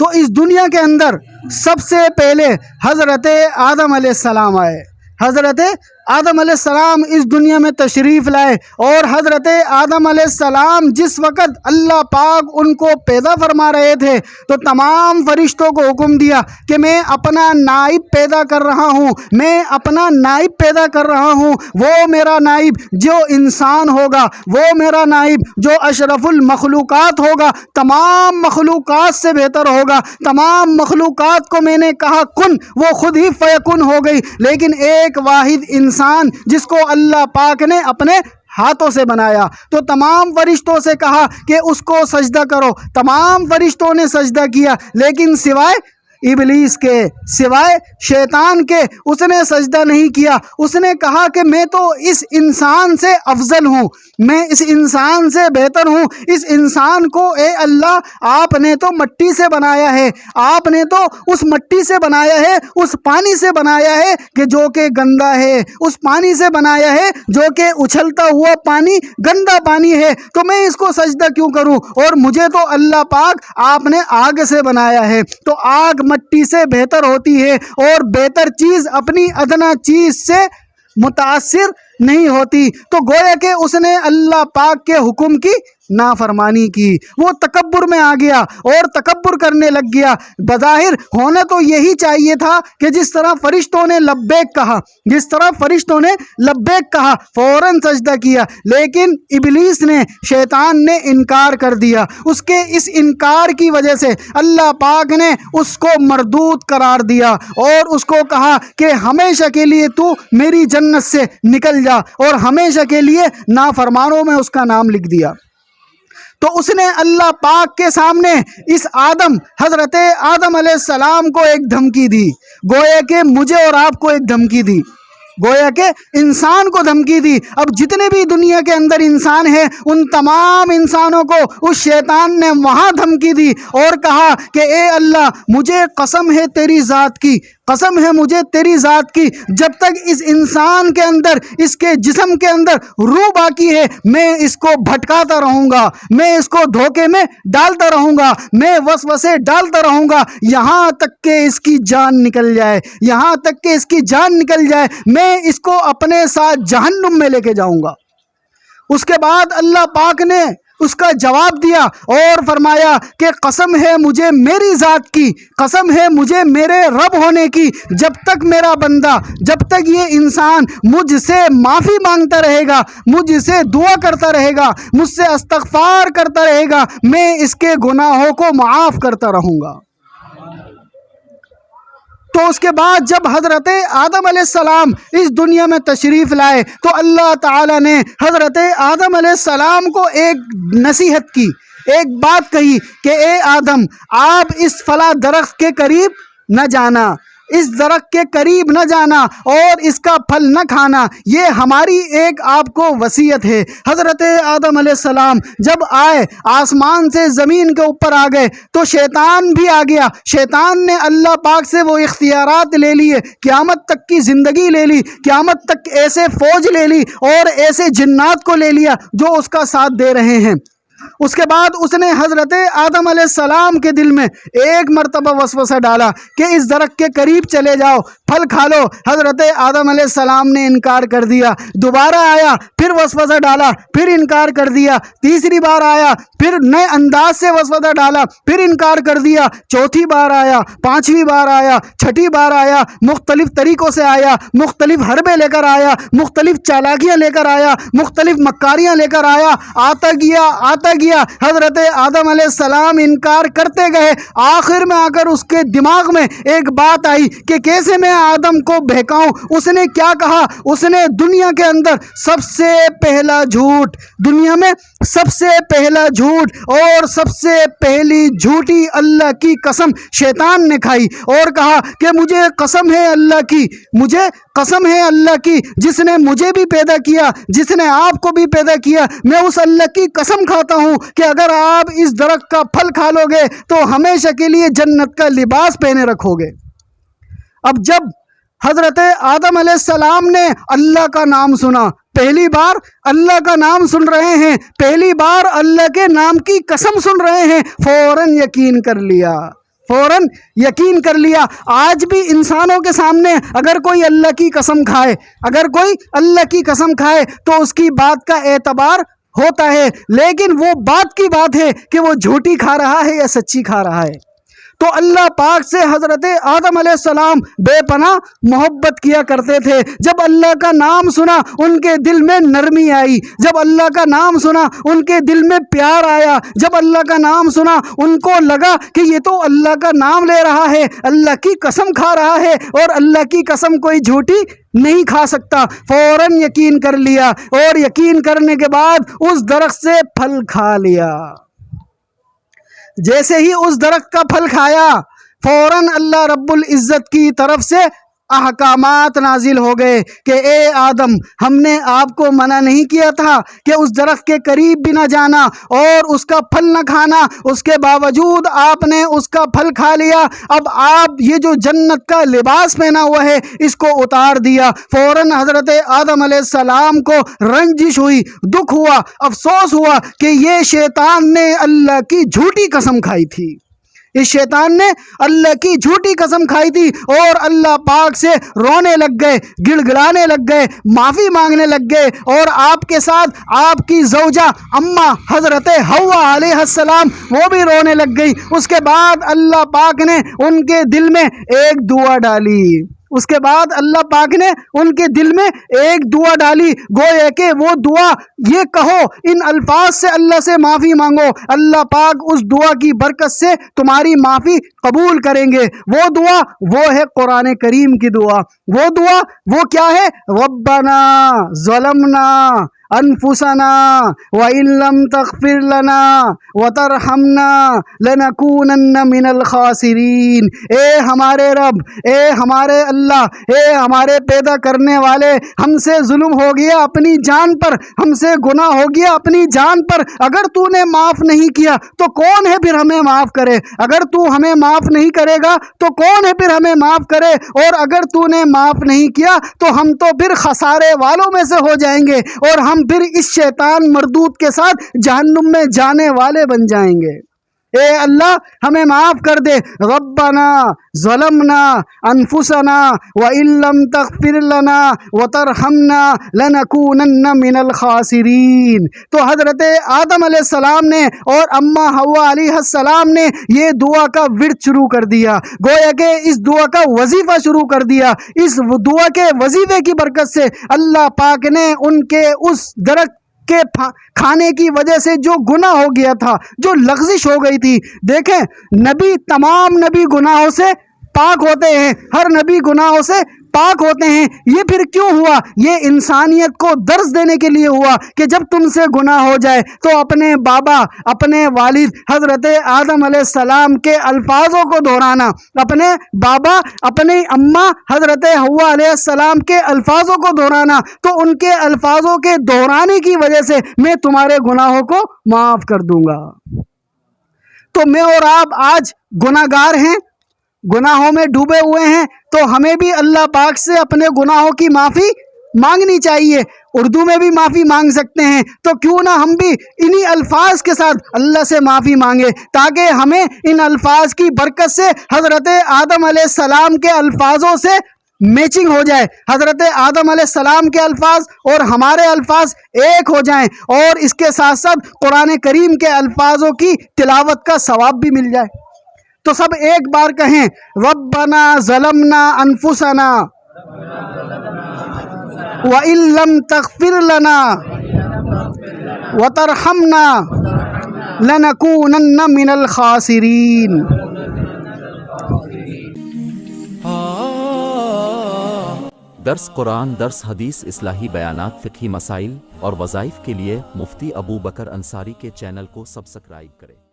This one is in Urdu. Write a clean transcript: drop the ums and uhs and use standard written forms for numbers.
تو اس دنیا کے اندر سب سے پہلے حضرت آدم علیہ السلام آئے. حضرت آدم علیہ السلام اس دنیا میں تشریف لائے، اور حضرت آدم علیہ السلام جس وقت اللہ پاک ان کو پیدا فرما رہے تھے تو تمام فرشتوں کو حکم دیا کہ میں اپنا نائب پیدا کر رہا ہوں، میں اپنا نائب پیدا کر رہا ہوں. وہ میرا نائب جو انسان ہوگا، وہ میرا نائب جو اشرف المخلوقات ہوگا، تمام مخلوقات سے بہتر ہوگا. تمام مخلوقات کو میں نے کہا کن، وہ خود ہی فیکن ہو گئی. لیکن ایک واحد انسان جس کو اللہ پاک نے اپنے ہاتھوں سے بنایا، تو تمام فرشتوں سے کہا کہ اس کو سجدہ کرو. تمام فرشتوں نے سجدہ کیا، لیکن سوائے ابلیس کے، سوائے شیطان کے اس نے سجدہ نہیں کیا. اس نے کہا کہ میں تو اس انسان سے افضل ہوں، میں اس انسان سے بہتر ہوں. اس انسان کو اے اللہ آپ نے تو مٹی سے بنایا ہے، آپ نے تو اس مٹی سے بنایا ہے، اس پانی سے بنایا ہے کہ جو کہ گندا ہے، اس پانی سے بنایا ہے جو کہ اچھلتا ہوا پانی گندا پانی ہے. تو میں اس کو سجدہ کیوں کروں؟ اور مجھے تو اللہ پاک آپ نے آگ سے بنایا ہے. تو آگ مٹی سے بہتر ہوتی ہے، اور بہتر چیز اپنی ادنا چیز سے متاثر نہیں ہوتی. تو گویا کہ اس نے اللہ پاک کے حکم کی نافرمانی کی. وہ تکبر میں آ گیا اور تکبر کرنے لگ گیا. بظاہر ہونا تو یہی چاہیے تھا کہ جس طرح فرشتوں نے لبیک کہا، جس طرح فرشتوں نے لبیک کہا، فوراً سجدہ کیا. لیکن ابلیس نے، شیطان نے انکار کر دیا. اس کے اس انکار کی وجہ سے اللہ پاک نے اس کو مردود قرار دیا اور اس کو کہا کہ ہمیشہ کے لیے تو میری جنت سے نکل جا، اور ہمیشہ کے لیے نافرمانوں میں اس کا نام لکھ دیا. تو اس نے اللہ پاک کے سامنے اس حضرت آدم علیہ السلام کو ایک دھمکی دی، گویا کہ مجھے اور آپ کو ایک دھمکی دی، گویا کہ انسان کو دھمکی دی. اب جتنے بھی دنیا کے اندر انسان ہیں، ان تمام انسانوں کو اس شیطان نے وہاں دھمکی دی اور کہا کہ اے اللہ مجھے قسم ہے تیری ذات کی، قسم ہے مجھے تیری ذات کی، جب تک اس انسان کے اندر، اس کے جسم کے اندر روح باقی ہے، میں اس کو بھٹکاتا رہوں گا، میں اس کو دھوکے میں ڈالتا رہوں گا، میں وسوسے ڈالتا رہوں گا، یہاں تک کہ اس کی جان نکل جائے، یہاں تک کہ اس کی جان نکل جائے. میں اس کو اپنے ساتھ جہنم میں لے کے جاؤں گا. اس کے بعد اللہ پاک نے اس کا جواب دیا اور فرمایا کہ قسم ہے مجھے میری ذات کی، قسم ہے مجھے میرے رب ہونے کی، جب تک میرا بندہ، جب تک یہ انسان مجھ سے معافی مانگتا رہے گا، مجھ سے دعا کرتا رہے گا، مجھ سے استغفار کرتا رہے گا، میں اس کے گناہوں کو معاف کرتا رہوں گا. تو اس کے بعد جب حضرت آدم علیہ السلام اس دنیا میں تشریف لائے تو اللہ تعالیٰ نے حضرت آدم علیہ السلام کو ایک نصیحت کی، ایک بات کہی کہ اے آدم آپ اس فلاں درخت کے قریب نہ جانا، اس درخت کے قریب نہ جانا اور اس کا پھل نہ کھانا، یہ ہماری ایک آپ کو وصیت ہے. حضرت آدم علیہ السلام جب آئے، آسمان سے زمین کے اوپر آ گئے تو شیطان بھی آ گیا. شیطان نے اللہ پاک سے وہ اختیارات لے لیے، قیامت تک کی زندگی لے لی، قیامت تک ایسے فوج لے لی اور ایسے جنات کو لے لیا جو اس کا ساتھ دے رہے ہیں. اس کے بعد اس نے حضرت آدم علیہ السلام کے دل میں ایک مرتبہ وسوسہ ڈالا کہ اس درخت کے قریب چلے جاؤ، پھل کھا لو. حضرت آدم علیہ السلام نے انکار کر دیا. دوبارہ آیا، پھر وسوسہ ڈالا، پھر انکار کر دیا. تیسری بار آیا، پھر نئے انداز سے وسوسہ ڈالا، پھر انکار کر دیا. چوتھی بار آیا، پانچویں بار آیا، چھٹی بار آیا، مختلف طریقوں سے آیا، مختلف حربے لے کر آیا، مختلف چالاکیاں لے کر آیا، مختلف مکاریاں لے کر آیا. آتا گیا حضرت آدم علیہ السلام انکار کرتے گئے. آخر میں آ کر اس کے دماغ میں ایک بات آئی کہ کیسے میں آدم کو بہکاؤں. اس نے کیا کہا؟ اس نے دنیا کے اندر سب سے پہلا جھوٹ، دنیا میں سب سے پہلا جھوٹ اور سب سے پہلی جھوٹی اللہ کی قسم شیطان نے کھائی اور کہا کہ مجھے قسم ہے اللہ کی، مجھے قسم ہے اللہ کی جس نے مجھے بھی پیدا کیا، جس نے آپ کو بھی پیدا کیا، میں اس اللہ کی قسم کھاتا ہوں کہ اگر آپ اس درخت کا پھل کھا لو گے تو ہمیشہ کے لیے جنت کا لباس پہنے رکھو گے. اب جب حضرت آدم علیہ السلام نے اللہ کا نام سنا، پہلی بار اللہ کا نام سن رہے ہیں، پہلی بار اللہ کے نام کی قسم سن رہے ہیں، فوراً یقین کر لیا، فوراً یقین کر لیا۔ آج بھی انسانوں کے سامنے اگر کوئی اللہ کی قسم کھائے، اگر کوئی اللہ کی قسم کھائے تو اس کی بات کا اعتبار ہوتا ہے، لیکن وہ بات کی بات ہے کہ وہ جھوٹی کھا رہا ہے یا سچی کھا رہا ہے۔ تو اللہ پاک سے حضرت آدم علیہ السلام بے پناہ محبت کیا کرتے تھے۔ جب اللہ کا نام سنا ان کے دل میں نرمی آئی، جب اللہ کا نام سنا ان کے دل میں پیار آیا، جب اللہ کا نام سنا ان کو لگا کہ یہ تو اللہ کا نام لے رہا ہے، اللہ کی قسم کھا رہا ہے، اور اللہ کی قسم کوئی جھوٹی نہیں کھا سکتا۔ فوراً یقین کر لیا، اور یقین کرنے کے بعد اس درخت سے پھل کھا لیا۔ جیسے ہی اس درخت کا پھل کھایا، فوراً اللہ رب العزت کی طرف سے احکامات نازل ہو گئے کہ اے آدم، ہم نے آپ کو منع نہیں کیا تھا کہ اس درخت کے قریب بھی نہ جانا اور اس کا پھل نہ کھانا، اس کے باوجود آپ نے اس کا پھل کھا لیا۔ اب آپ یہ جو جنت کا لباس پہنا ہوا ہے اس کو اتار دیا۔ فوراً حضرت آدم علیہ السلام کو رنجش ہوئی، دکھ ہوا، افسوس ہوا کہ یہ شیطان نے اللہ کی جھوٹی قسم کھائی تھی، اس شیطان نے اللہ کی جھوٹی قسم کھائی تھی، اور اللہ پاک سے رونے لگ گئے، گڑ گڑانے لگ گئے، معافی مانگنے لگ گئے، اور آپ کے ساتھ آپ کی زوجہ اماں حضرت حوا علیہ السلام وہ بھی رونے لگ گئی۔ اس کے بعد اللہ پاک نے ان کے دل میں ایک دعا ڈالی، اس کے بعد اللہ پاک نے ان کے دل میں ایک دعا ڈالی، گویا کہ وہ دعا یہ کہو، ان الفاظ سے اللہ سے معافی مانگو، اللہ پاک اس دعا کی برکت سے تمہاری معافی قبول کریں گے۔ وہ دعا وہ ہے قرآن کریم کی دعا۔ وہ دعا وہ کیا ہے؟ ربنا ظلمنا انفسنا وَإِن لَّمْ تَغْفِرْ لَنَا وَتَرْحَمْنَا لَنَكُونَنَّ مِنَ الْخَاسِرِينَ۔ اے ہمارے رب، اے ہمارے اللہ، اے ہمارے پیدا کرنے والے، ہم سے ظلم ہو گیا اپنی جان پر، ہم سے گناہ ہو گیا اپنی جان پر، اگر تو نے معاف نہیں کیا تو کون ہے پھر ہمیں معاف کرے؟ اگر تو ہمیں معاف نہیں کرے گا تو کون ہے پھر ہمیں معاف کرے؟ اور اگر تو نے معاف نہیں کیا تو ہم تو پھر خسارے والوں میں سے ہو جائیں گے، اور ہم پھر اس شیطان مردود کے ساتھ جہنم میں جانے والے بن جائیں گے۔ اے اللہ ہمیں معاف کر دے۔ ربنا ظلمنا انفسنا وَإِن لَّمْ تَغْفِرْ لَنَا وَتَرْحَمْنَا لَنَكُونَنَّ مِنَ الْخَاسِرِينَ۔ تو حضرت آدم علیہ السلام نے اور اماں حوا علیہ السلام نے یہ دعا کا ورد شروع کر دیا، گویا کہ اس دعا کا وظیفہ شروع کر دیا۔ اس دعا کے وظیفے کی برکت سے اللہ پاک نے ان کے اس درخت کے کھانے کی وجہ سے جو گناہ ہو گیا تھا، جو لغزش ہو گئی تھی، دیکھیں نبی تمام نبی گناہوں سے پاک ہوتے ہیں، ہر نبی گناہوں سے پاک ہوتے ہیں۔ یہ پھر کیوں ہوا؟ یہ انسانیت کو درس دینے کے لیے ہوا کہ جب تم سے گناہ ہو جائے تو اپنے بابا، اپنے والد حضرت آدم علیہ السلام کے الفاظوں کو دہرانا، اپنے بابا، اپنی اماں حضرت حوا علیہ السلام کے الفاظوں کو دہرانا، تو ان کے الفاظوں کے دہرانے کی وجہ سے میں تمہارے گناہوں کو معاف کر دوں گا۔ تو میں اور آپ آج گناہ گار ہیں، گناہوں میں ڈوبے ہوئے ہیں، تو ہمیں بھی اللہ پاک سے اپنے گناہوں کی معافی مانگنی چاہیے۔ اردو میں بھی معافی مانگ سکتے ہیں، تو کیوں نہ ہم بھی انہی الفاظ کے ساتھ اللہ سے معافی مانگے، تاکہ ہمیں ان الفاظ کی برکت سے حضرت آدم علیہ السلام کے الفاظوں سے میچنگ ہو جائے، حضرت آدم علیہ السلام کے الفاظ اور ہمارے الفاظ ایک ہو جائیں، اور اس کے ساتھ ساتھ قرآن کریم کے الفاظوں کی تلاوت کا ثواب بھی مل جائے۔ تو سب ایک بار کہیں، ربنا ظلمنا انفسنا وَإِن لَّمْ تَغْفِرْ لَنَا وَتَرْحَمْنَا لَنَكُونَنَّ مِنَ الْخَاسِرِينَ۔ درس قرآن، درس حدیث، اصلاحی بیانات، فقہی مسائل اور وظائف کے لیے مفتی ابو بکر انصاری کے چینل کو سبسکرائب کریں۔